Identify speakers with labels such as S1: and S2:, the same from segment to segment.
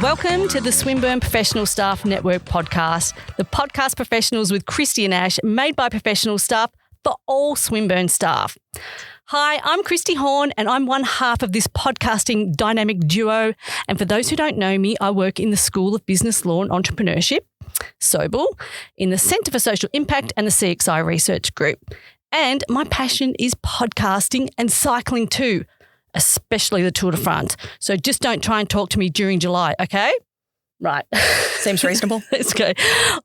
S1: Welcome to the Swinburne Professional Staff Network podcast, the podcast professionals with Kristy and Ash, made by professional staff for all Swinburne staff. Hi, I'm Kristy Horn and I'm one half of this podcasting dynamic duo. And for those who don't know me, I work in the School of Business Law and Entrepreneurship, SOBL, in the Centre for Social Impact and the CXI Research Group. And my passion is podcasting and cycling too, especially the Tour de France. So just don't try and talk to me during July, okay? Right.
S2: Seems reasonable.
S1: Let's go.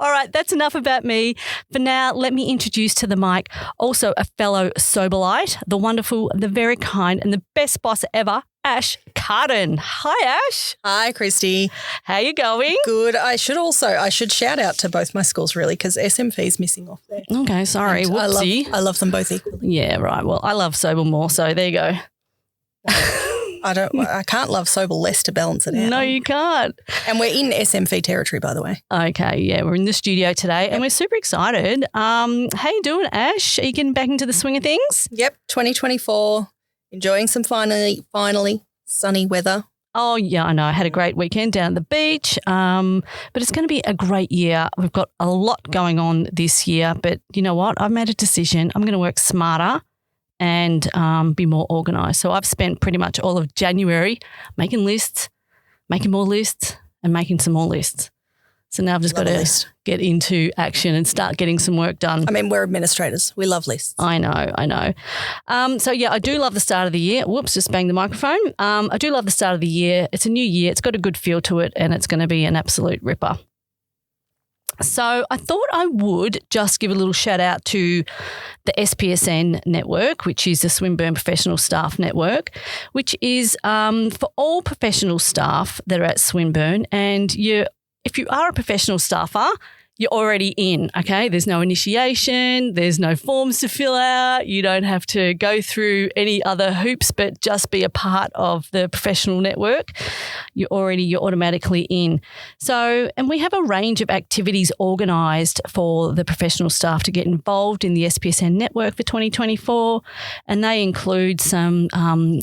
S1: All right, that's enough about me. For now, let me introduce to the mic also a fellow Soberlite, the wonderful, the very kind and the best boss ever, Ash Carden. Hi, Ash.
S2: Hi, Kristy.
S1: How you going?
S2: Good. I should shout out to both my schools really because SMV is missing off there.
S1: Okay, sorry.
S2: And
S1: whoopsie.
S2: I love them both equally.
S1: Yeah, right. Well, I love Sobel more, so there you go.
S2: I can't love Sobel less to balance it out.
S1: No, you can't.
S2: And we're in SMV territory, by the way.
S1: Okay, yeah, we're in the studio today and we're super excited. How you doing, Ash? Are you getting back into the swing of things?
S2: Yep, 2024, enjoying some finally sunny weather.
S1: Oh, yeah, I know. I had a great weekend down at the beach, but it's going to be a great year. We've got a lot going on this year, but you know what? I've made a decision. I'm going to work smarter and be more organised. So I've spent pretty much all of January making lists, making more lists and making some more lists. So now I've just got to get into action and start getting some work done.
S2: I mean, we're administrators. We love lists.
S1: I know. So, yeah, I do love the start of the year. Whoops, just banged the microphone. I do love the start of the year. It's a new year. It's got a good feel to it and it's going to be an absolute ripper. So I thought I would just give a little shout out to the SPSN network, which is the Swinburne Professional Staff Network, which is for all professional staff that are at Swinburne. And if you are a professional staffer, you're already in, okay? There's no initiation, there's no forms to fill out, you don't have to go through any other hoops but just be a part of the professional network. You're automatically in. So, and we have a range of activities organised for the professional staff to get involved in the SPSN network for 2024, and they include some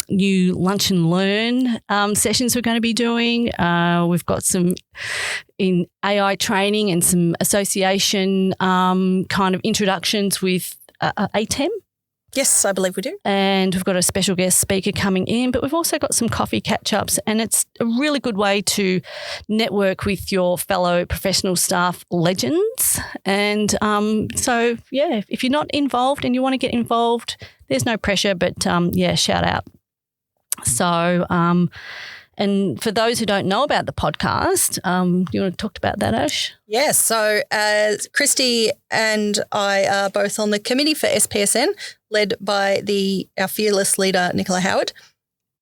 S1: new lunch and learn sessions we're going to be doing. We've got some in AI training and some association kind of introductions with ATEM.
S2: Yes, I believe we do.
S1: And we've got a special guest speaker coming in, but we've also got some coffee catch-ups, and it's a really good way to network with your fellow professional staff legends. And so, yeah, if you're not involved and you want to get involved, there's no pressure, but, shout out. So, and for those who don't know about the podcast, you want to talk about that, Ash?
S2: Yes. So Kristy and I are both on the committee for SPSN, led by our fearless leader, Nicola Howard.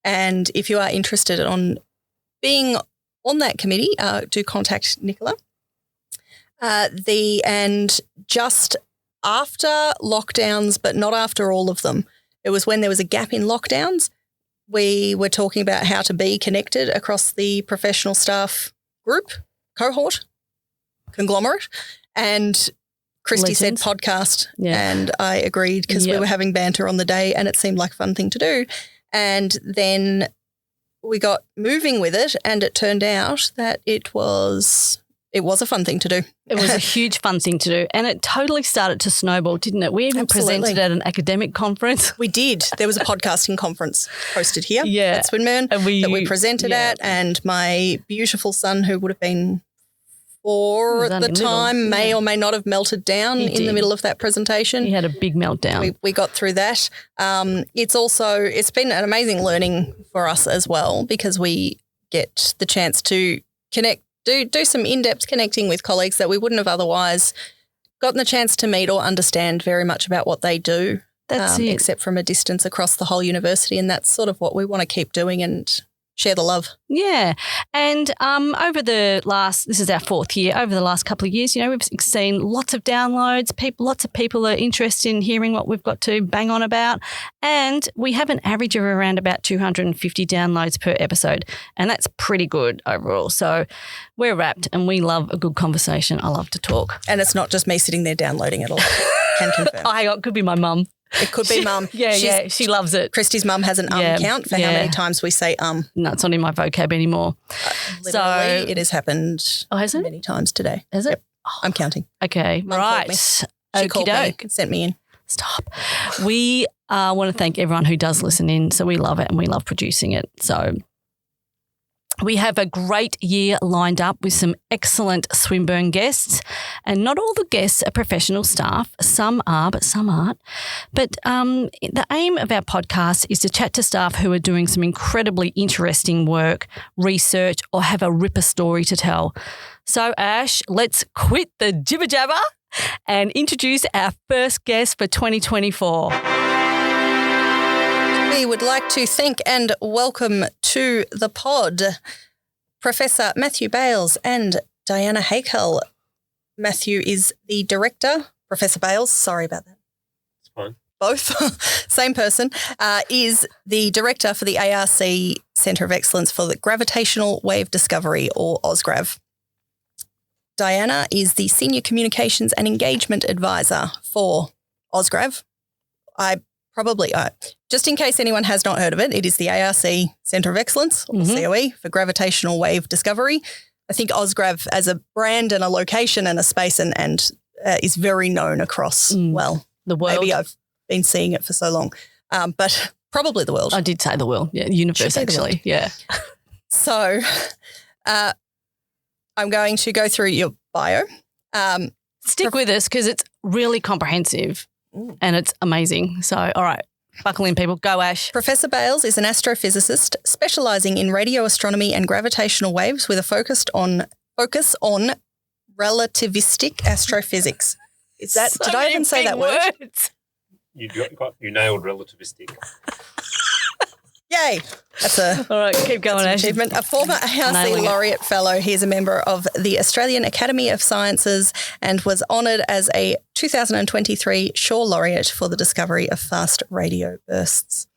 S2: And if you are interested in being on that committee, do contact Nicola. And just after lockdowns, but not after all of them, it was when there was a gap in lockdowns, we were talking about how to be connected across the professional staff group, cohort, conglomerate, and Kristy said podcast, and I agreed because we were having banter on the day and it seemed like a fun thing to do. And then we got moving with it and it turned out that it was a fun thing to do.
S1: It was a huge fun thing to do, and it totally started to snowball, didn't it? We even presented at an academic conference.
S2: We did. There was a podcasting conference hosted here at Swinburne that we presented at, and my beautiful son, who would have been 4 at the time, may or may not have melted down in the middle of that presentation.
S1: He had a big meltdown.
S2: We got through that. It's been an amazing learning for us as well because we get the chance to connect, do some in-depth connecting with colleagues that we wouldn't have otherwise gotten the chance to meet or understand very much about what they do.
S1: That's it.
S2: Except from a distance across the whole university, and that's sort of what we want to keep doing and share the love.
S1: Yeah. And this is our 4th year, over the last couple of years, we've seen lots of downloads, lots of people are interested in hearing what we've got to bang on about. And we have an average of around about 250 downloads per episode. And that's pretty good overall. So we're wrapped and we love a good conversation. I love to talk.
S2: And it's not just me sitting there downloading it all. Can confirm.
S1: Oh, hang on, could be my mum.
S2: It could be mum.
S1: She loves it.
S2: Kristy's mum has an count for how many times we say
S1: No, it's not in my vocab anymore.
S2: Literally, it has happened
S1: has it?
S2: many times today.
S1: Is it?
S2: Yep. I'm counting.
S1: Okay,
S2: Mum called me. She called me, sent me in.
S1: Stop. We want to thank everyone who does listen in. So we love it and we love producing it. So we have a great year lined up with some excellent Swinburne guests, and not all the guests are professional staff. Some are, but some aren't. But the aim of our podcast is to chat to staff who are doing some incredibly interesting work, research, or have a ripper story to tell. So, Ash, let's quit the jibber jabber and introduce our first guest for 2024.
S2: We would like to thank and welcome to the pod Professor Matthew Bales and Diana Hakel. Matthew is the director. Professor Bales, sorry about that.
S3: It's fine.
S2: Both, same person, is the director for the ARC Centre of Excellence for the Gravitational Wave Discovery, or OzGrav. Diana is the Senior Communications and Engagement Advisor for OzGrav. Just in case anyone has not heard of it, it is the ARC Centre of Excellence, or COE, for Gravitational Wave Discovery. I think OzGrav as a brand and a location and a space and is very known across, the world. Maybe I've been seeing it for so long, but probably the world.
S1: I did say the world, universe actually, yeah.
S2: So I'm going to go through your bio.
S1: Stick with us because it's really comprehensive and it's amazing. So, all right, buckle in, people. Go, Ash.
S2: Professor Bales is an astrophysicist specialising in radio astronomy and gravitational waves with a focus on relativistic astrophysics. Is that?
S1: So
S2: did I even say that word?
S3: You nailed relativistic.
S2: Yay. That's a
S1: all right, keep going, Ash.
S2: achievement. A former ARC Laureate Fellow. He is a member of the Australian Academy of Sciences and was honoured as a 2023 Shaw Laureate for the discovery of fast radio bursts.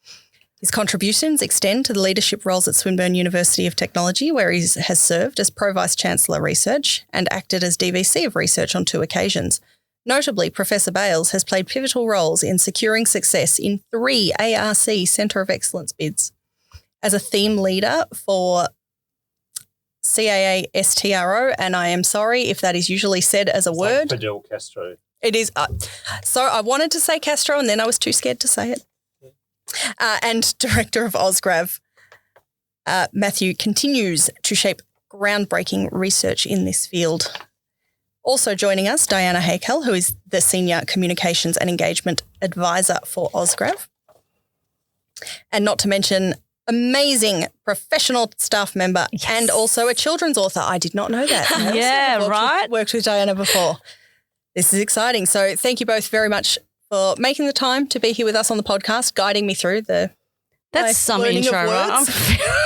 S2: His contributions extend to the leadership roles at Swinburne University of Technology, where he has served as Pro-Vice Chancellor Research and acted as DVC of Research on 2 occasions. Notably, Professor Bales has played pivotal roles in securing success in 3 ARC Centre of Excellence bids. As a theme leader for CAASTRO, and I am sorry if that is usually said as a word.
S3: Like Fidel Castro.
S2: It is. So I wanted to say Castro and then I was too scared to say it. And Director of OzGrav, Matthew continues to shape groundbreaking research in this field. Also joining us, Diana Hakel, who is the Senior Communications and Engagement Advisor for OzGrav. And not to mention, amazing professional staff member and also a children's author. I did not know that.
S1: Yeah,
S2: Worked with Diana before. This is exciting. So thank you both very much for making the time to be here with us on the podcast, guiding me through the
S1: That's some intro, right?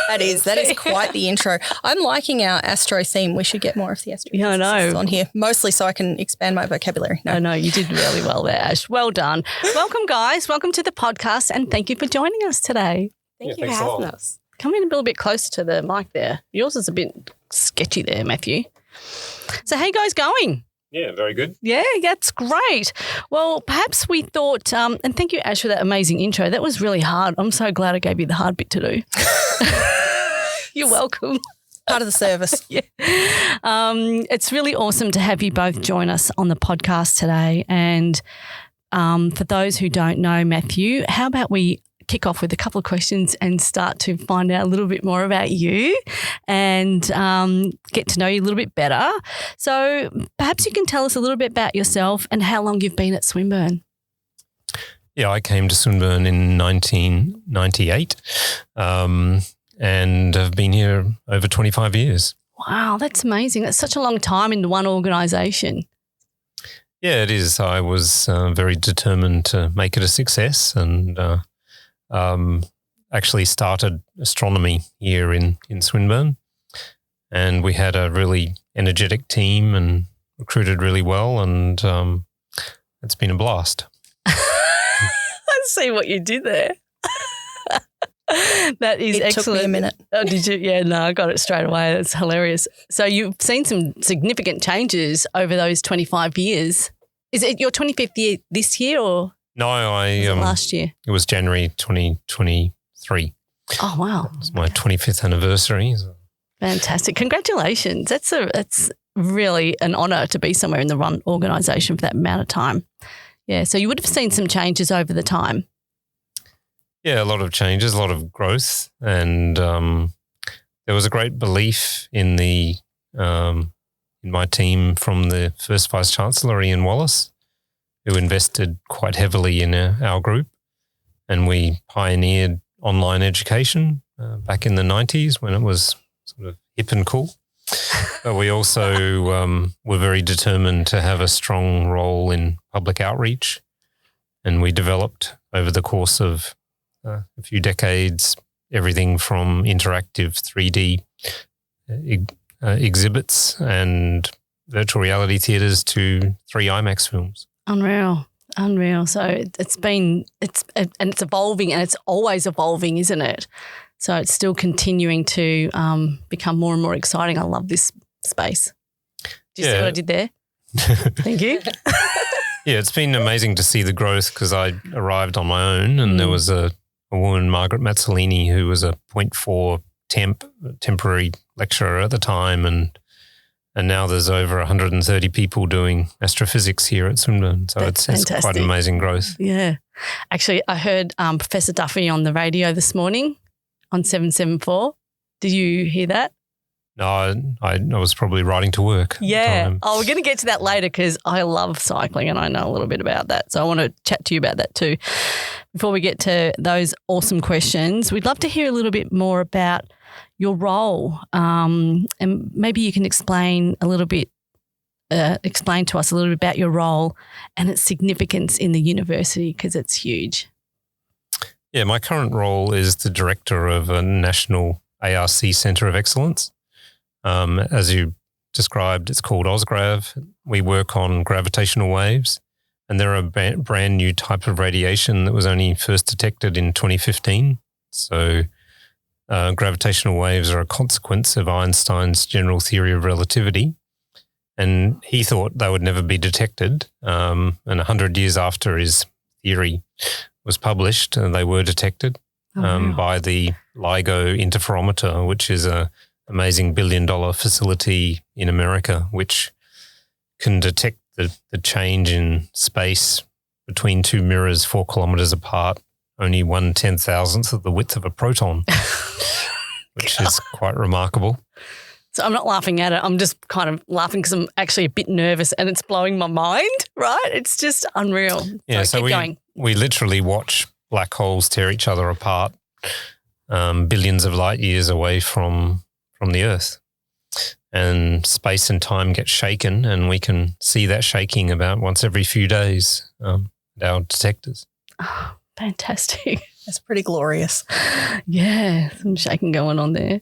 S2: That is quite the intro. I'm liking our astro theme. We should get more of the astro on here, mostly so I can expand my vocabulary.
S1: No, you did really well there, Ash. Well done. Welcome, guys. Welcome to the podcast, and thank you for joining us today.
S2: Thank you for having us.
S1: Come in a little bit closer to the mic there. Yours is a bit sketchy there, Matthew. So how you guys going?
S3: Yeah, very good.
S1: Yeah, that's great. Well, perhaps we thought, and thank you, Ash, for that amazing intro. That was really hard. I'm so glad I gave you the hard bit to do. You're welcome.
S2: Part of the service.
S1: Yeah. It's really awesome to have you both join us on the podcast today. And for those who don't know Matthew, how about we kick off with a couple of questions and start to find out a little bit more about you and get to know you a little bit better. So perhaps you can tell us a little bit about yourself and how long you've been at Swinburne.
S3: Yeah, I came to Swinburne in 1998 and have been here over 25 years.
S1: Wow, that's amazing. That's such a long time in one organisation.
S3: Yeah, it is. I was very determined to make it a success and actually started astronomy here in Swinburne, and we had a really energetic team and recruited really well, and it's been a blast.
S1: I see what you did there. That is excellent.
S2: It took me a minute.
S1: Oh, did you? Yeah, no, I got it straight away. That's hilarious. So you've seen some significant changes over those 25 years. Is it your 25th year this year or?
S3: No,
S1: last year.
S3: It was January 2023.
S1: Oh, wow.
S3: It was my 25th anniversary. So.
S1: Fantastic. Congratulations. That's really an honour to be somewhere in the run organisation for that amount of time. Yeah, so you would have seen some changes over the time.
S3: Yeah, a lot of changes, a lot of growth, and there was a great belief in in my team from the first Vice Chancellor, Ian Wallace, who invested quite heavily in our group, and we pioneered online education back in the 90s when it was sort of hip and cool. But we also were very determined to have a strong role in public outreach, and we developed over the course of a few decades everything from interactive 3D exhibits and virtual reality theatres to 3 IMAX films.
S1: Unreal. So it's evolving, and it's always evolving, isn't it? So it's still continuing to become more and more exciting. I love this space. Do you see what I did there? Thank you.
S3: Yeah, it's been amazing to see the growth because I arrived on my own, and there was a woman, Margaret Mazzolini, who was a 0.4 temporary lecturer at the time, and now there's over 130 people doing astrophysics here at Swinburne. So it's quite an amazing growth.
S1: Yeah. Actually, I heard Professor Duffy on the radio this morning on 774. Did you hear that?
S3: No, I was probably riding to work.
S1: Yeah. Oh, we're going to get to that later because I love cycling and I know a little bit about that. So I want to chat to you about that too. Before we get to those awesome questions, we'd love to hear a little bit more about your role, and maybe you can explain to us a little bit about your role and its significance in the university because it's huge.
S3: Yeah, my current role is the director of a national ARC Centre of Excellence. As you described, it's called OzGrav. We work on gravitational waves, and they're a brand new type of radiation that was only first detected in 2015. So gravitational waves are a consequence of Einstein's general theory of relativity, and he thought they would never be detected. And 100 years after his theory was published, they were detected by the LIGO interferometer, which is a amazing $1 billion facility in America, which can detect the change in space between two mirrors 4 kilometres apart, only 1/10,000th of the width of a proton, which is quite remarkable.
S1: So I'm not laughing at it. I'm just kind of laughing because I'm actually a bit nervous and it's blowing my mind, right? It's just unreal.
S3: Yeah, so
S1: keep going.
S3: We literally watch black holes tear each other apart billions of light years away from the Earth. And space and time get shaken, and we can see that shaking about once every few days at our detectors.
S1: Oh, fantastic.
S2: That's pretty glorious.
S1: Yeah, some shaking going on there.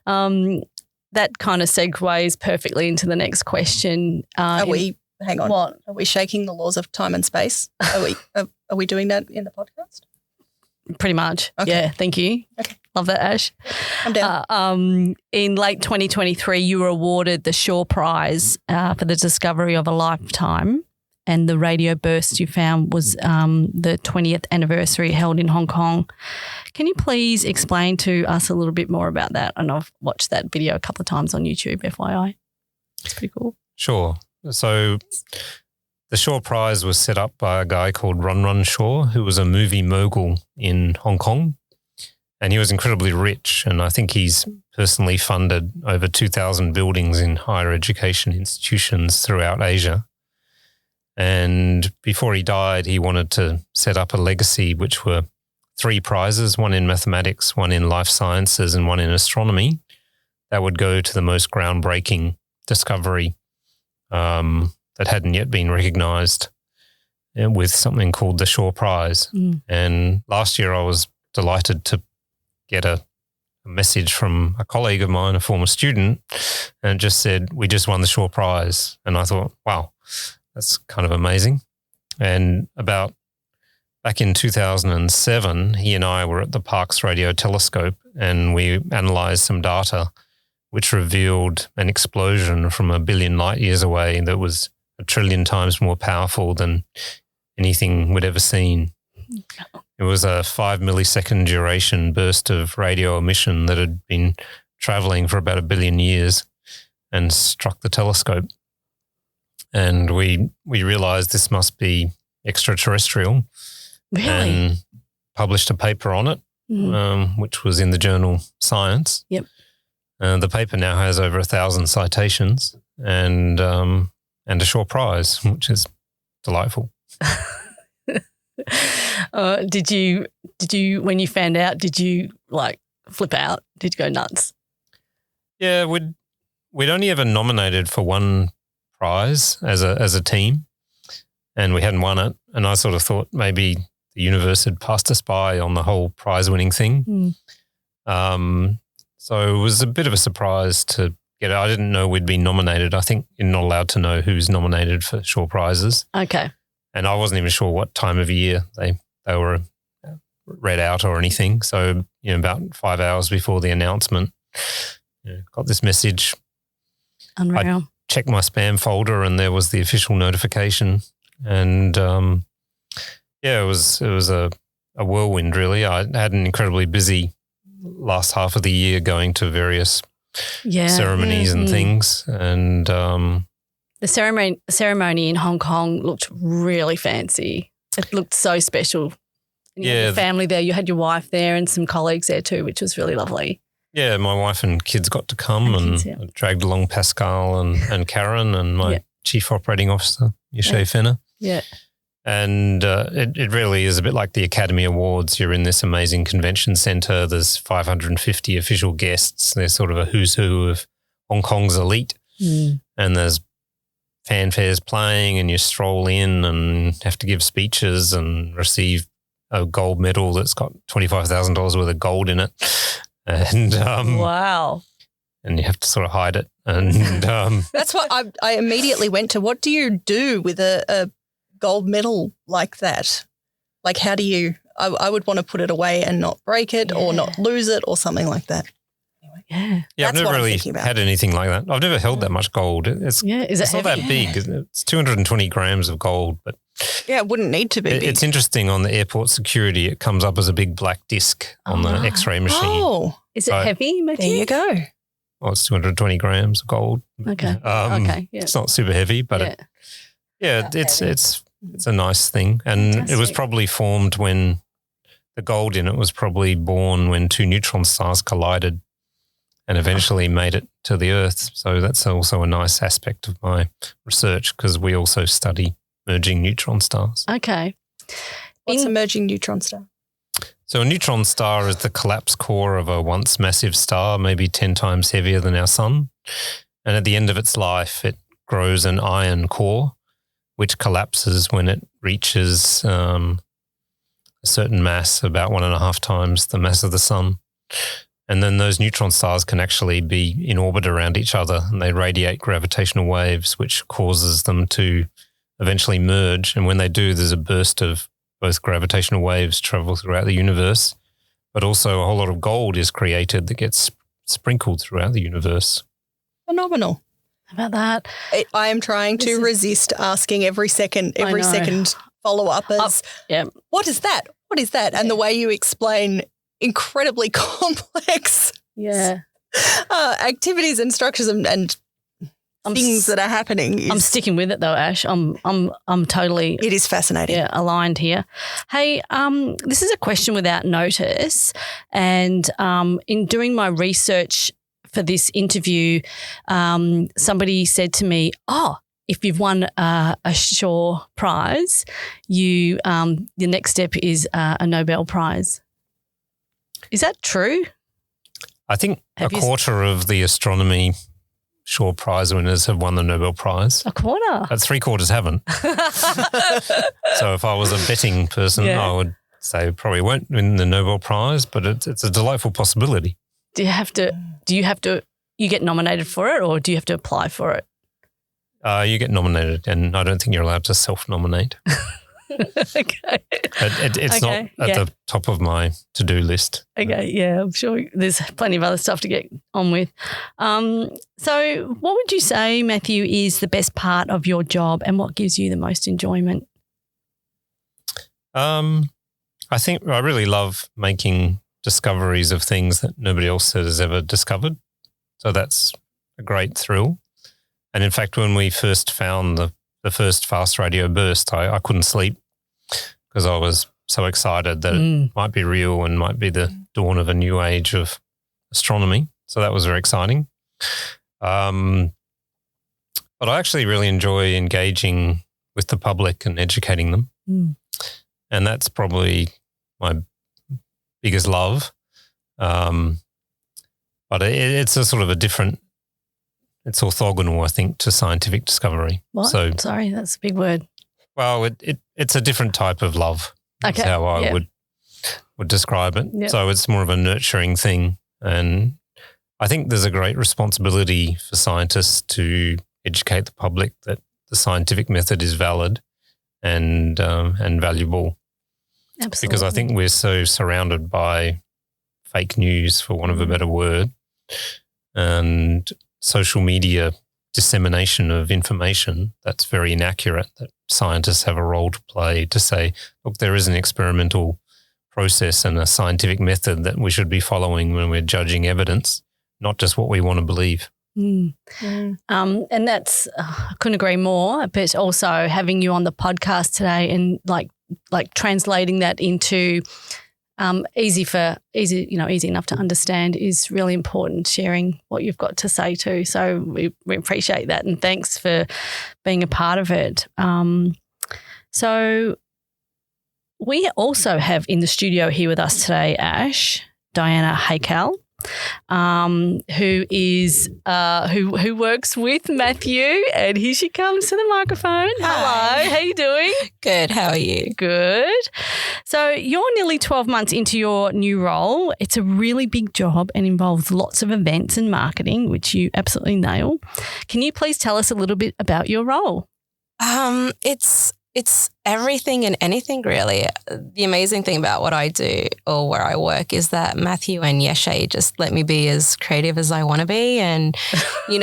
S1: That kind of segues perfectly into the next question.
S2: Hang on.
S1: What?
S2: Are we shaking the laws of time and space? Are we doing that in the podcast?
S1: Pretty much.
S2: Okay.
S1: Yeah, thank you.
S2: Okay.
S1: Love that, Ash.
S2: I'm down.
S1: In late 2023, you were awarded the Shaw Prize for the discovery of a lifetime, and the radio burst you found was the 20th anniversary held in Hong Kong. Can you please explain to us a little bit more about that? And I've watched that video a couple of times on YouTube, FYI. It's pretty cool.
S3: Sure. So the Shaw Prize was set up by a guy called Run Shaw, who was a movie mogul in Hong Kong. And he was incredibly rich, and I think he's personally funded over 2,000 buildings in higher education institutions throughout Asia. And before he died, he wanted to set up a legacy, which were 3 prizes, one in mathematics, one in life sciences, and one in astronomy, that would go to the most groundbreaking discovery that hadn't yet been recognised with something called the Shaw Prize. And last year I was delighted to get a message from a colleague of mine, a former student, and it just said, we just won the Shaw Prize. And I thought, wow, that's kind of amazing. And back in 2007, he and I were at the Parkes Radio Telescope, and we analysed some data which revealed an explosion from 1 billion light years away that was 1 trillion times more powerful than anything we'd ever seen. It was a 5 millisecond duration burst of radio emission that had been travelling for about 1 billion years and struck the telescope. And we realised this must be extraterrestrial.
S1: Really?
S3: And published a paper on it, which was in the journal Science.
S1: Yep.
S3: The paper now has over 1,000 citations and a Shaw Prize, which is delightful.
S1: Did you when you found out, did you like flip out? Did you go nuts?
S3: Yeah, we'd only ever nominated for one prize as a team, and we hadn't won it. And I sort of thought maybe the universe had passed us by on the whole prize-winning thing. So it was a bit of a surprise to get it. I didn't know we'd been nominated. I think you're not allowed to know who's nominated for Shaw Prizes.
S1: Okay.
S3: And I wasn't even sure what time of year they were read out or anything. So, about 5 hours before the announcement, got this message.
S1: Unreal.
S3: I checked my spam folder and there was the official notification. And it was a whirlwind, really. I had an incredibly busy last half of the year going to various ceremonies and things. And
S1: the ceremony in Hong Kong looked really fancy. It looked so special. And you had your family there. You had your wife there and some colleagues there too, which was really lovely.
S3: Yeah, my wife and kids got to come and I dragged along Pascal and Karen and my chief operating officer, Yashay Fenner.
S1: Yeah.
S3: And it really is a bit like the Academy Awards. You're in this amazing convention centre. There's 550 official guests. There's sort of a who's who of Hong Kong's elite. And there's fanfares playing and you stroll in and have to give speeches and receive a gold medal that's got $25,000 worth of gold in it. And
S1: wow.
S3: And you have to sort of hide it. And
S2: that's what I immediately went to. What do you do with a gold medal like that? Like how do you I would want to put it away and not break it or not lose it or something like that.
S1: Yeah.
S3: Yeah, I've never really had anything like that. I've never held that much gold. It's not that big. It's 220 grams of gold, but
S2: it wouldn't need to be big.
S3: It's interesting on the airport security. It comes up as a big black disc on the X-ray machine.
S1: Oh, is it heavy, Matthew?
S2: There you go.
S3: Well, it's 220 grams of gold.
S1: Okay.
S3: It's not super heavy, but it's a nice thing. And Fantastic. It was probably formed when the gold in it was probably born when two neutron stars collided and eventually made it to the Earth. So that's also a nice aspect of my research because we also study merging neutron stars.
S1: Okay.
S2: What's a merging neutron star?
S3: So a neutron star is the collapsed core of a once massive star, maybe 10 times heavier than our sun. And at the end of its life, it grows an iron core, which collapses when it reaches a certain mass, about 1.5 times the mass of the sun. And then those neutron stars can actually be in orbit around each other and they radiate gravitational waves, which causes them to eventually merge. And when they do, there's a burst of both gravitational waves travel throughout the universe, but also a whole lot of gold is created that gets sprinkled throughout the universe.
S2: Phenomenal.
S1: How about that?
S2: I am trying to resist asking every second follow-up as, what is that? What is that? And the way you explain incredibly complex activities and structures and things that are happening.
S1: I'm sticking with it though, Ash. I'm totally.
S2: It is fascinating.
S1: Yeah, aligned here. Hey, this is a question without notice, and in doing my research for this interview, somebody said to me, "Oh, if you've won a Shaw Prize, the next step is a Nobel Prize." Is that true?
S3: I think a quarter of the astronomy Shaw Prize winners have won the Nobel Prize.
S1: A quarter?
S3: But 3/4 haven't. So if I was a betting person, I would say probably won't win the Nobel Prize, but it's a delightful possibility.
S1: Do you get nominated for it or do you have to apply for it?
S3: You get nominated and I don't think you're allowed to self-nominate.
S1: Okay.
S3: It's not at the top of my to-do list.
S1: Okay, yeah, I'm sure there's plenty of other stuff to get on with. So what would you say, Matthew, is the best part of your job and what gives you the most enjoyment?
S3: I think I really love making discoveries of things that nobody else has ever discovered. So that's a great thrill. And in fact, when we first found the first fast radio burst, I couldn't sleep because I was so excited that it might be real and might be the dawn of a new age of astronomy. So that was very exciting. But I actually really enjoy engaging with the public and educating them. And that's probably my biggest love. But it's a sort of a different, it's orthogonal, I think, to scientific discovery.
S1: What?
S3: So,
S1: sorry, that's a big word.
S3: Well, it's a different type of love.
S1: Okay.
S3: That's how I would describe it. Yep. So it's more of a nurturing thing. And I think there's a great responsibility for scientists to educate the public that the scientific method is valid and valuable.
S1: Absolutely.
S3: Because I think we're so surrounded by fake news, for want of a better word, and social media dissemination of information that's very inaccurate, that scientists have a role to play to say, look, there is an experimental process and a scientific method that we should be following when we're judging evidence, not just what we want to believe.
S1: And that's, I couldn't agree more, but also having you on the podcast today and like translating that into easy enough to understand is really important, sharing what you've got to say too. So we appreciate that and thanks for being a part of it. So we also have in the studio here with us today, Ash, Diana Hakel, who is who works with Matthew, and here she comes to the microphone.
S4: Hi.
S1: Hello, how you doing?
S4: Good, how are you?
S1: Good. So you're nearly 12 months into your new role. It's a really big job and involves lots of events and marketing, which you absolutely nail. Can you please tell us a little bit about your role?
S4: It's everything and anything, really. The amazing thing about what I do or where I work is that Matthew and Yeshe just let me be as creative as I want to be and, do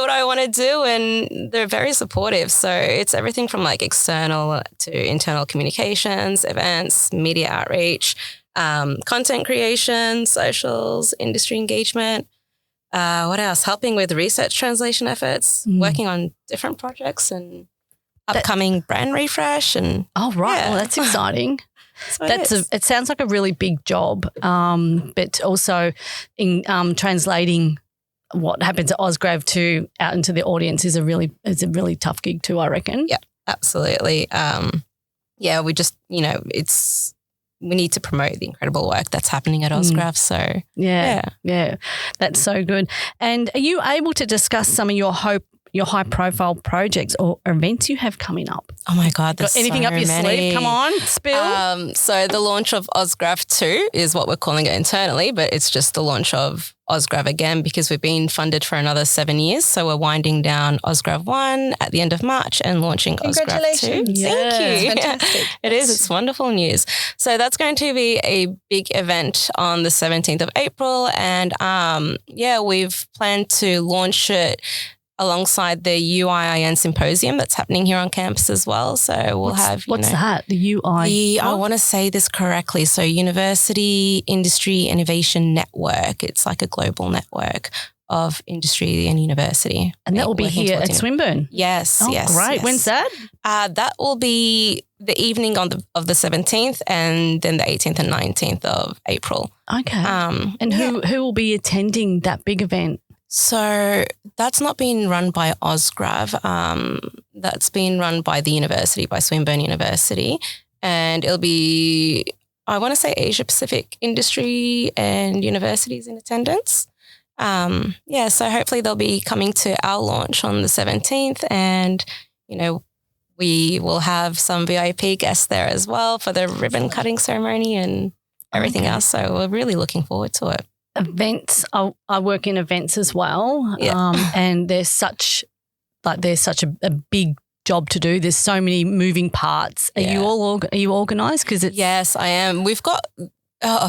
S4: what I want to do, and they're very supportive. So it's everything from like external to internal communications, events, media outreach, content creation, socials, industry engagement. What else? Helping with research translation efforts, working on different projects and upcoming brand refresh. And
S1: oh, right.
S4: Yeah.
S1: Well, that's exciting.
S4: So
S1: it sounds like a really big job, but also in translating what happens at OzGrav out into the audience is a really tough gig too, I reckon.
S4: Yeah, absolutely. We just, we need to promote the incredible work that's happening at OzGrav. So
S1: yeah, that's so good. And are you able to discuss some of your high-profile projects or events you have coming up?
S4: Oh my God, there's
S1: got anything
S4: so
S1: up your
S4: many.
S1: sleeve? Come on, spill.
S4: So the launch of OzGrav 2 is what we're calling it internally, but it's just the launch of OzGrav again because we've been funded for another 7 years. So we're winding down OzGrav 1 at the end of March and launching OzGrav 2.
S1: Yeah.
S4: Thank you.
S2: Fantastic.
S4: It is. It's wonderful news. So that's going to be a big event on the 17th of April. And we've planned to launch it alongside the UIIN symposium that's happening here on campus as well. So we'll
S1: what's that? The UI?
S4: I want to say this correctly. So University Industry Innovation Network. It's like a global network of industry and university.
S1: And that will be here at Swinburne?
S4: Yes, yes.
S1: Great.
S4: Yes.
S1: When's that?
S4: That will be the evening of the 17th and then the 18th and 19th of April.
S1: Okay. And who will be attending that big event?
S4: So that's not been run by OzGrav. That's been run by the university, by Swinburne University. And it'll be, I want to say, Asia Pacific industry and universities in attendance. So hopefully they'll be coming to our launch on the 17th. And, we will have some VIP guests there as well for the ribbon cutting ceremony and everything else. So we're really looking forward to it.
S1: Events. I work in events as well, and there's such a big job to do. There's so many moving parts. Are you organised? Because
S4: yes, I am. We've got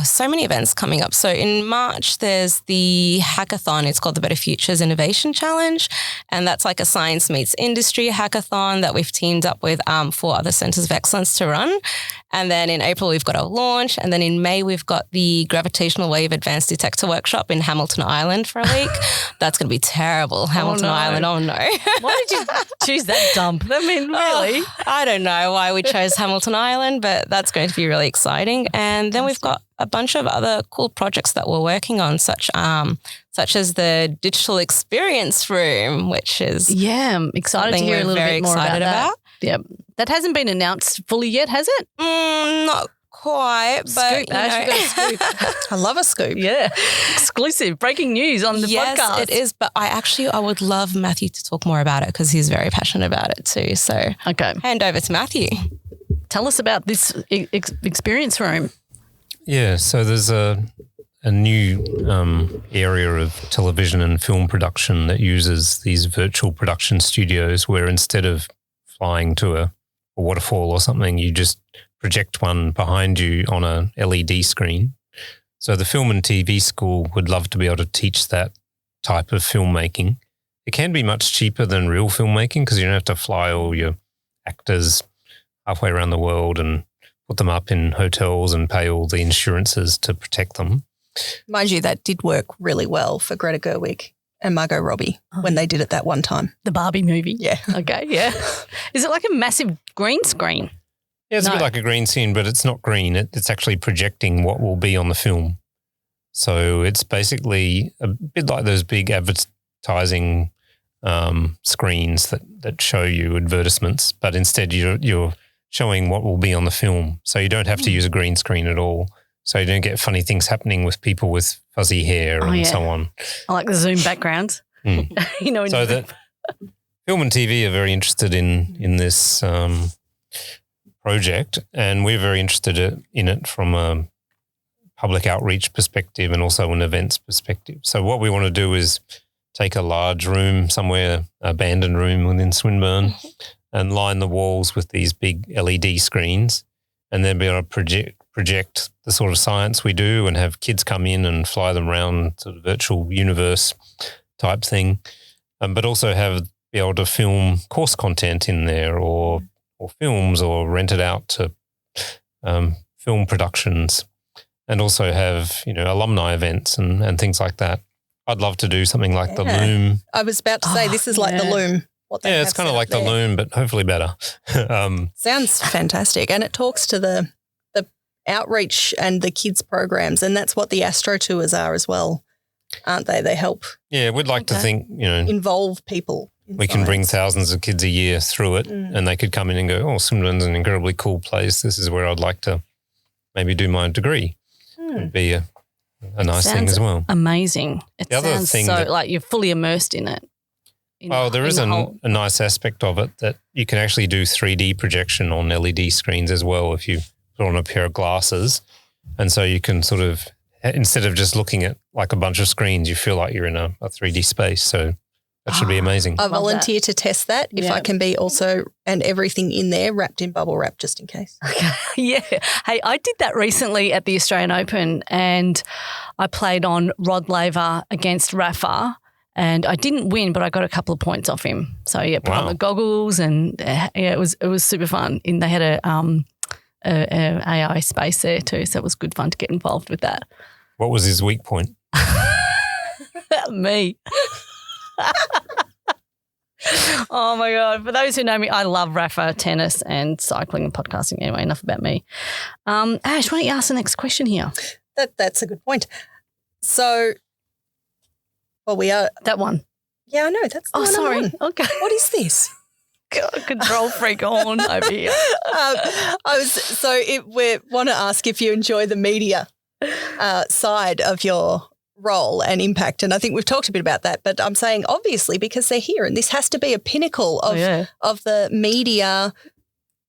S4: so many events coming up. So in March, there's the hackathon. It's called the Better Futures Innovation Challenge. And that's like a science meets industry hackathon that we've teamed up with 4 other centres of excellence to run. And then in April, we've got our launch. And then in May, we've got the Gravitational Wave Advanced Detector Workshop in Hamilton Island for a week. That's going to be terrible. Hamilton Island, oh no.
S1: Why did you choose that dump? I mean, really?
S4: I don't know why we chose Hamilton Island, but that's going to be really exciting. And then we've got a bunch of other cool projects that we're working on, such as the Digital Experience Room, which is
S1: I'm excited to hear a little bit more about that. Yeah, that hasn't been announced fully yet, has it?
S4: Not quite, but
S1: Scoop, Ash, we've got a scoop.
S2: I love a scoop.
S1: Yeah, exclusive breaking news on the podcast.
S4: Yes, it is. But I would love Matthew to talk more about it because he's very passionate about it too. So
S1: okay,
S4: hand over to Matthew.
S1: Tell us about this experience room.
S3: Yeah, so there's a new area of television and film production that uses these virtual production studios where instead of flying to a waterfall or something, you just project one behind you on a LED screen. So the film and TV school would love to be able to teach that type of filmmaking. It can be much cheaper than real filmmaking because you don't have to fly all your actors halfway around the world and put them up in hotels and pay all the insurances to protect them.
S2: Mind you, that did work really well for Greta Gerwig and Margot Robbie when they did it that one time.
S1: The Barbie movie?
S2: Yeah.
S1: Okay, yeah. Is it like a massive green screen?
S3: Yeah, it's a bit like a green scene, but it's not green. It's actually projecting what will be on the film. So it's basically a bit like those big advertising screens that show you advertisements, but instead you're showing what will be on the film. So you don't have to use a green screen at all. So you don't get funny things happening with people with fuzzy hair and so on.
S1: I like the Zoom backgrounds.
S3: So that film and TV are very interested in this project, and we're very interested in it from a public outreach perspective and also an events perspective. So what we want to do is take a large room somewhere, abandoned room within Swinburne, and line the walls with these big LED screens, and then be able to project the sort of science we do and have kids come in and fly them around to the virtual universe type thing, but also be able to film course content in there or films or rent it out to film productions, and also have, alumni events and things like that. I'd love to do something like the Loom.
S2: I was about to say this is like the Loom.
S3: It's kind of like the Loom, but hopefully better.
S2: Sounds fantastic. And it talks to the outreach and the kids programs, and that's what the Astro tours are as well, aren't they? They help.
S3: Yeah, we'd like to think,
S2: involve people.
S3: We can bring thousands of kids a year through it, and they could come in and go, oh, Swinburne's an incredibly cool place. This is where I'd like to maybe do my degree. It'd be a nice thing as well.
S1: Amazing. It
S3: the other
S1: sounds
S3: thing
S1: so like you're fully immersed in it.
S3: There is a nice aspect of it that you can actually do 3D projection on LED screens as well if you put on a pair of glasses. And so you can sort of, instead of just looking at like a bunch of screens, you feel like you're in a 3D space. So that should be amazing.
S2: I volunteer to test that if I can be also, and everything in there wrapped in bubble wrap just in case.
S1: Okay. Yeah. Hey, I did that recently at the Australian Open, and I played on Rod Laver against Rafa. And I didn't win, but I got a couple of points off him. So put on the goggles, and it was super fun. And they had a AI space there too, so it was good fun to get involved with that.
S3: What was his weak point?
S1: Me. Oh my God. For those who know me, I love Rafa, tennis and cycling and podcasting. Anyway, enough about me. Ash, why don't you ask the next question here?
S2: That's a good point. So, we are...
S1: That one.
S2: Yeah, I know. That's the one
S1: sorry.
S2: I'm on.
S1: Okay.
S2: What is this?
S1: God, control freak on over here.
S2: We want to ask if you enjoy the media side of your role and impact, and I think we've talked a bit about that, but I'm saying obviously because they're here, and this has to be a pinnacle of the media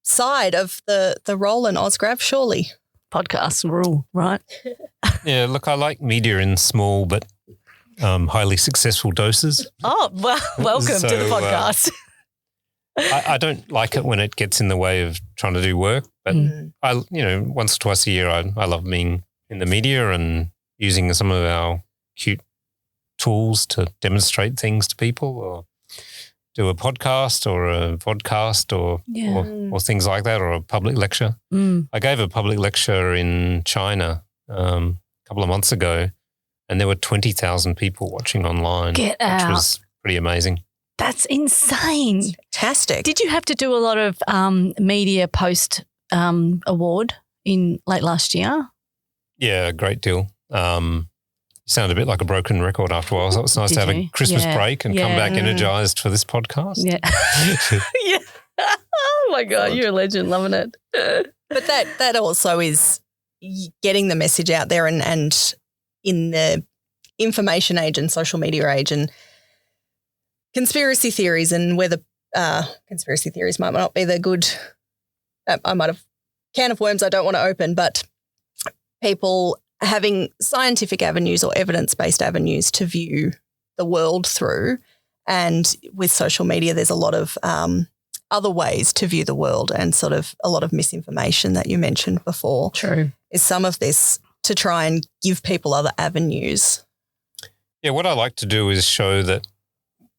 S2: side of the role in OzGrav, surely.
S1: Podcasts rule, right?
S3: Yeah, look, I like media in small but highly successful doses.
S1: Oh, well, welcome to the podcast.
S3: I don't like it when it gets in the way of trying to do work, but once or twice a year, I love being in the media and using some of our cute tools to demonstrate things to people, or do a podcast or a vodcast or things like that, or a public lecture. I gave a public lecture in China a couple of months ago, and there were 20,000 people watching online, which was pretty amazing.
S1: That's insane.
S2: Fantastic.
S1: Did you have to do a lot of media post award in late last year?
S3: Yeah, a great deal. You sound a bit like a broken record after a while, so it's nice to have a Christmas break and come back energized for this podcast.
S1: Yeah. Yeah. Oh, my God, you're a legend. Loving it.
S2: But that also is getting the message out there and in the information age and social media age and conspiracy theories, and whether conspiracy theories might not be the good I might have can of worms I don't want to open, but people having scientific avenues or evidence-based avenues to view the world through. And with social media, there's a lot of other ways to view the world, and sort of a lot of misinformation that you mentioned before.
S1: True.
S2: Is some of this to try and give people other avenues.
S3: Yeah, what I like to do is show that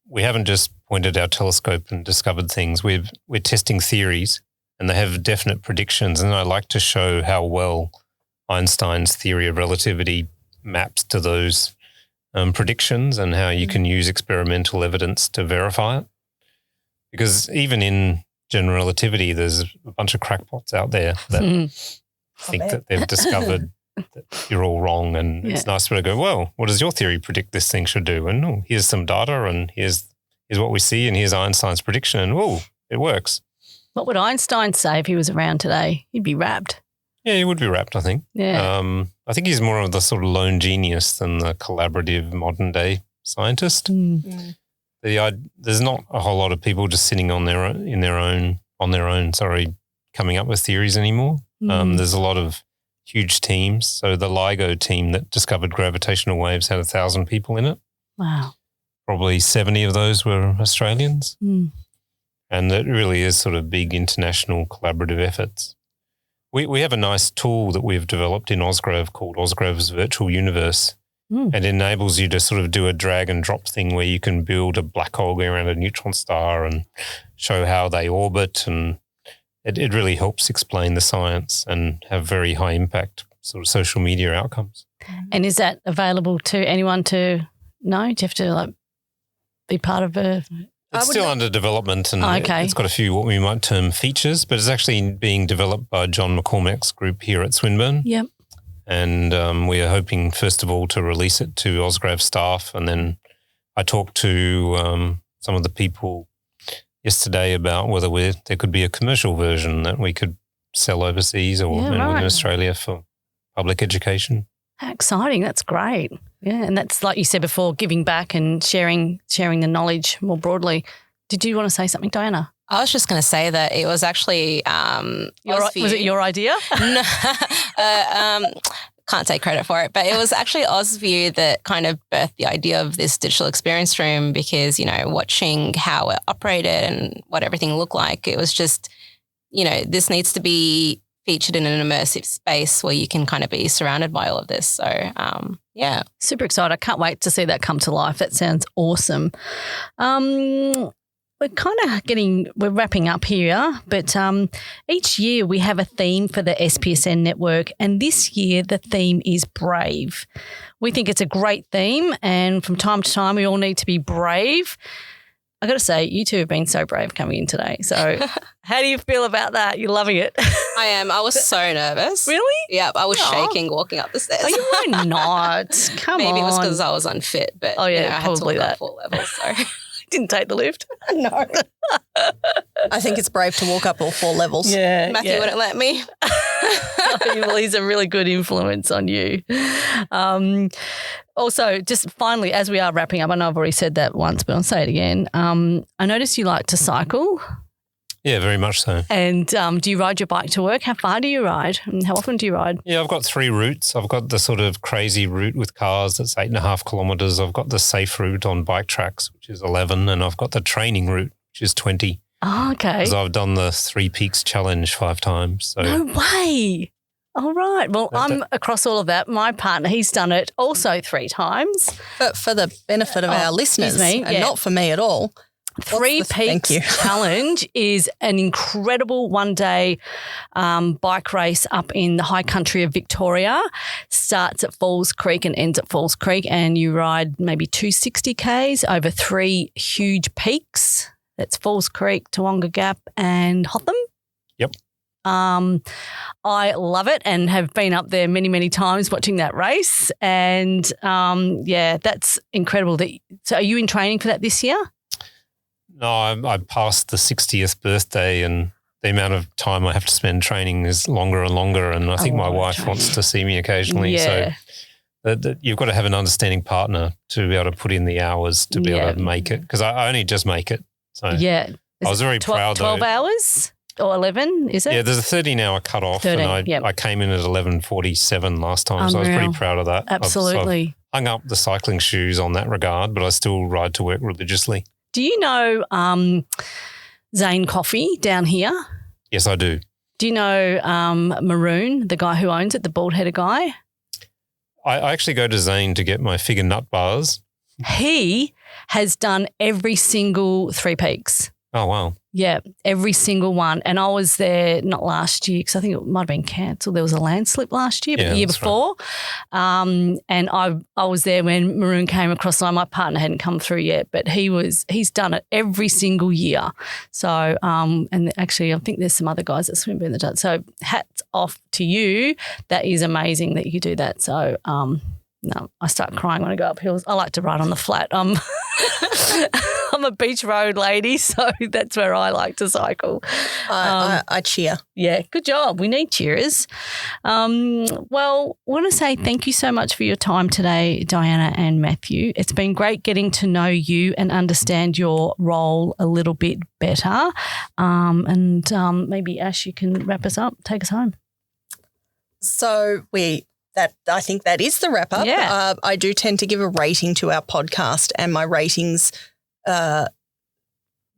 S3: we haven't just pointed our telescope and discovered things. We're testing theories, and they have definite predictions. And I like to show how well Einstein's theory of relativity maps to those predictions, and how you can use experimental evidence to verify it. Because even in general relativity, there's a bunch of crackpots out there that think that they've discovered that you're all wrong. And it's nice to go, well, what does your theory predict this thing should do? And here's some data, and here's what we see, and here's Einstein's prediction, and it works.
S1: What would Einstein say if he was around today? He'd be wrapped.
S3: Yeah, he would be wrapped, I think.
S1: Yeah.
S3: I think he's more of the sort of lone genius than the collaborative modern day scientist. There's not a whole lot of people just sitting on their own, coming up with theories anymore. There's a lot of huge teams. So the LIGO team that discovered gravitational waves had 1,000 people in it.
S1: Wow.
S3: Probably 70 of those were Australians. And it really is sort of big international collaborative efforts. We have a nice tool that we've developed in OzGrav called OzGrav's Virtual Universe. And it enables you to sort of do a drag and drop thing where you can build a black hole going around a neutron star and show how they orbit. And it really helps explain the science and have very high impact sort of social media outcomes.
S1: And is that available to anyone to know? Do you have to be part of a...
S3: It's still under development, and it's got a few what we might term features, but it's actually being developed by John McCormack's group here at Swinburne.
S1: Yep.
S3: And we are hoping, first of all, to release it to OzGrav staff. And then I talked to some of the people yesterday about whether there could be a commercial version that we could sell overseas or within Australia for public education.
S1: How exciting. That's great. Yeah, and that's, like you said before, giving back and sharing the knowledge more broadly. Did you want to say something, Diana?
S4: I was just going to say that it was actually
S1: was it your idea?
S4: No, can't take credit for it, but it was actually OzView that kind of birthed the idea of this digital experience room, because, watching how it operated and what everything looked like, it was just, this needs to be featured in an immersive space where you can kind of be surrounded by all of this. So, yeah. Super
S1: excited. I can't wait to see that come to life. That sounds awesome. We're kind of we're wrapping up here, but each year we have a theme for the SPSN network, and this year the theme is brave. We think it's a great theme, and from time to time we all need to be brave. I got to say, you two have been so brave coming in today. So how do you feel about that? You're loving it.
S4: I am. I was so nervous.
S1: Really?
S4: Yeah, I was shaking walking up the stairs.
S1: Oh, you were not. Come on.
S4: Maybe it was because I was unfit, but
S1: I
S4: had
S1: probably
S4: to walk
S1: that.
S4: up 4 levels. So.
S1: Didn't take the lift.
S2: No. I think it's brave to walk up all 4 levels.
S1: Yeah.
S4: Matthew wouldn't let me.
S1: Well, he's a really good influence on you. Also, just finally, as we are wrapping up, I know I've already said that once, but I'll say it again. I noticed you like to cycle.
S3: Yeah, very much so.
S1: And do you ride your bike to work? How far do you ride? And how often do you ride?
S3: Yeah, I've got 3 routes. I've got the sort of crazy route with cars that's 8.5 kilometres. I've got the safe route on bike tracks, which is 11. And I've got the training route, which is 20.
S1: Oh, okay.
S3: Because I've done the 3 Peaks Challenge 5 times. So
S1: no way. All right. Well, I'm across all of that. My partner, he's done it also 3 times.
S2: But for the benefit of our listeners, and not for me at all,
S1: 3 Peaks Challenge is an incredible one-day bike race up in the high country of Victoria. Starts at Falls Creek and ends at Falls Creek, and you ride maybe 260 Ks over 3 huge peaks. That's Falls Creek, Toowoomba Gap and Hotham.
S3: Yep.
S1: I love it and have been up there many, many times watching that race. And, that's incredible. So are you in training for that this year?
S3: No, I passed the 60th birthday, and the amount of time I have to spend training is longer and longer, and I think my wife wants to see me occasionally.
S1: Yeah.
S3: So you've got to have an understanding partner to be able to put in the hours to be able to make it, because I only just make it. So I was very proud.
S1: 12 hours? Or 11, is it?
S3: Yeah, there's a 13-hour cut-off, and I came in at 11:47 last time,
S1: Unreal.
S3: so I was pretty proud of that.
S1: Absolutely.
S3: I've hung up the cycling shoes on that regard, but I still ride to work religiously.
S1: Do you know Zane Coffee down here?
S3: Yes, I do.
S1: Do you know Maroon, the guy who owns it, the bald-headed guy?
S3: I actually go to Zane to get my figure nut bars.
S1: He has done every single 3 Peaks.
S3: Oh, wow.
S1: Yeah, every single one. And I was there not last year because I think it might have been cancelled. There was a landslip last year, but the year before. Right. And I was there when Maroon came across. My partner hadn't come through yet, but he's done it every single year. So, and actually I think there's some other guys at Swinburne that do it. So hats off to you. That is amazing that you could do that. So, no, I start crying when I go up hills. I like to ride on the flat. I'm a beach road lady, so that's where I like to cycle.
S2: I cheer.
S1: Yeah, good job. We need cheerers. Well, I want to say thank you so much for your time today, Diana and Matthew. It's been great getting to know you and understand your role a little bit better. And maybe, Ash, you can wrap us up, take us home.
S2: So I think that is the wrap up.
S1: Yeah.
S2: I do tend to give a rating to our podcast, and my ratings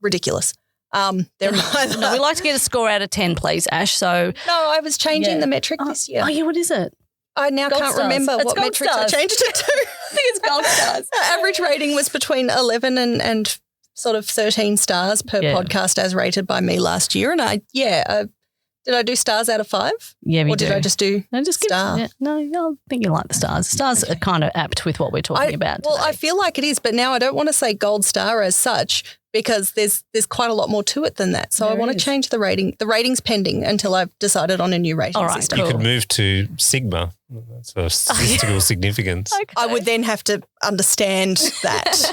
S2: ridiculous.
S1: We like to get a score out of 10, please, Ash. So
S2: no, I was changing the metric this year.
S1: Oh, yeah, what is it?
S2: I now can't remember what metrics I changed it to.
S1: I think it's gold stars.
S2: Our average rating was between 11 and sort of 13 stars per podcast as rated by me last year. And did I do stars out of 5?
S1: Yeah, we
S2: did. Or did I just do star?
S1: No, I think you like the stars. Stars are kind of apt with what we're talking about today.
S2: Well, I feel like it is, but now I don't want to say gold star as such because there's quite a lot more to it than that. So I want to change the rating. The rating's pending until I've decided on a new rating system.
S3: You could move to sigma. That's a statistical significance.
S1: Okay.
S2: I would then have to understand that.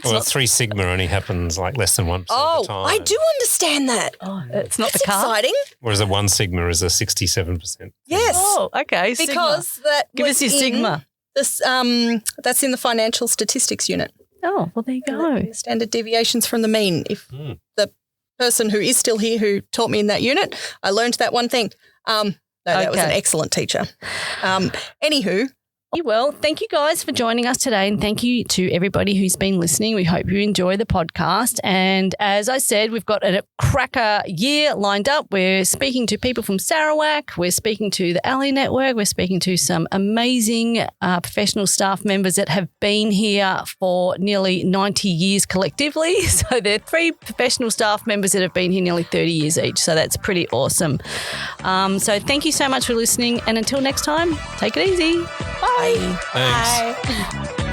S3: Well, 3 sigma only happens like less than 1% of the time.
S2: I do understand that.
S1: Oh, it's not
S2: That's
S1: the car.
S2: exciting.
S3: Whereas a 1 sigma is a 67%.
S2: Yes.
S1: Oh, okay.
S2: Because
S1: sigma.
S2: that
S1: Give us your sigma.
S2: This, that's in the financial statistics unit.
S1: Oh, well, there you go.
S2: Standard deviations from the mean. If the person who is still here who taught me in that unit, I learned that one thing. That was an excellent teacher. Anywho.
S1: Well, thank you guys for joining us today, and thank you to everybody who's been listening. We hope you enjoy the podcast. And as I said, we've got a cracker year lined up. We're speaking to people from Sarawak. We're speaking to the Alley Network. We're speaking to some amazing professional staff members that have been here for nearly 90 years collectively. So there are 3 professional staff members that have been here nearly 30 years each. So that's pretty awesome. So thank you so much for listening. And until next time, take it easy. Bye.
S3: Thanks.
S2: Bye.